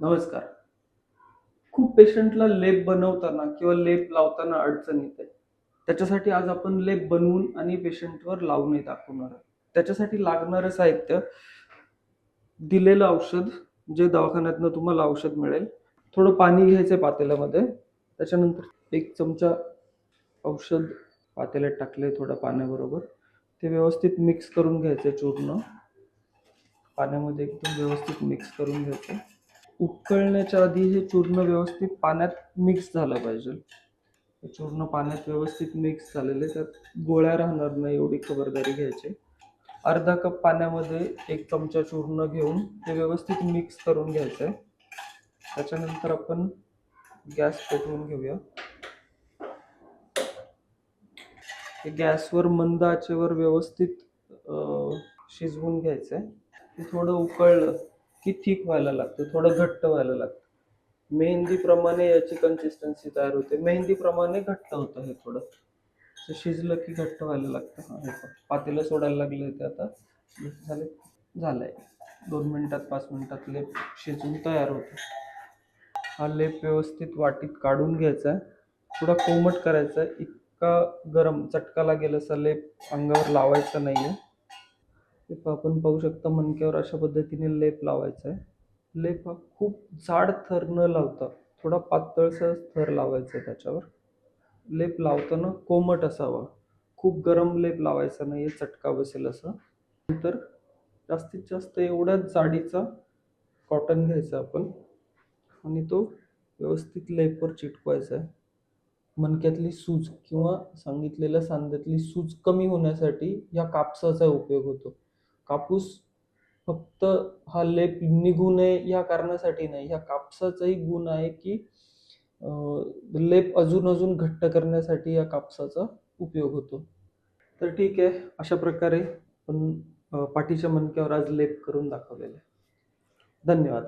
नमस्कार. खूप पेशंटला लेप बनवताना किंवा लेप लावताना अडचण येते. त्याच्यासाठी आज आपण लेप बनवून आणि पेशंटवर लावूनही दाखवणार आहोत. त्याच्यासाठी लागणारं साहित्य, दिलेलं औषध, जे दवाखान्यातनं तुम्हाला औषध मिळेल. थोडं पाणी घ्यायचं पातेल्यामध्ये. त्याच्यानंतर 1 चमचा औषध पातेल्यात टाकले थोडं पाण्याबरोबर. ते व्यवस्थित मिक्स करून घ्यायचं चूर्ण. पाण्यामध्ये एकदम व्यवस्थित मिक्स करून घ्यायचं. उकळण्याच्या आधी हे चूर्ण व्यवस्थित पाण्यात मिक्स झालं पाहिजे. हे चूर्ण पाण्यात व्यवस्थित मिक्स झालेले, त्यात गोळ्या राहणार नाही एवढी खबरदारी घ्यायची. अर्धा कप पाण्यामध्ये 1 चमचा चूर्ण घेऊन ते व्यवस्थित मिक्स करून घ्यायचं आहे. त्याच्यानंतर आपण गॅस पेटवून घेऊया. हे गॅसवर मंद आचेवर व्यवस्थित शिजवून घ्यायचं आहे. ते थोडं उकळलं की थिक व्हायला लागतं, थोडं घट्ट व्हायला लागतं. मेहंदीप्रमाणे याची कन्सिस्टन्सी तयार होते. मेहंदीप्रमाणे घट्ट होतं हे थोडं. ते शिजलं की घट्ट व्हायला लागतं. हां, हे पहा पातेलं सोडायला लागले ते आता. झालंय 2 मिनिटात 5 मिनिटात लेप शिजून तयार होतो. हा लेप व्यवस्थित वाटीत काढून घ्यायचा आहे. थोडा कोमट करायचा आहे. इतका गरम चटका लागेल असा लेप अंगावर लावायचा नाहीये. हे आपण पाहू शकता मणक्यावर अशा पद्धतीने लेप लावायचा आहे. लेप हा खूप जाड थर न लावता थोडा पातळसर थर लावायचा आहे त्याच्यावर. लेप लावताना कोमट असावा. खूप गरम लेप लावायचा नाहीये, चटका बसेल असं. नंतर जास्तीत जास्त एवढ्याच जाडीचा कॉटन घ्यायचा आपण आणि तो व्यवस्थित लेपवर चिटकवायचा आहे. मणक्यातली सूज किंवा सांगितलेल्या सांध्यातली सूज कमी होण्यासाठी या कापसाचा उपयोग होतो. कापूस फक्त हा लेप निघू नये या कारणासाठी नाही, ह्या कापसाचाही गुण आहे की लेप अजून घट्ट करण्यासाठी या कापसाचा उपयोग होतो. तर ठीक आहे, अशा प्रकारे आपण पाठीच्या मणक्यावर आज लेप करून दाखवलेला आहे. धन्यवाद.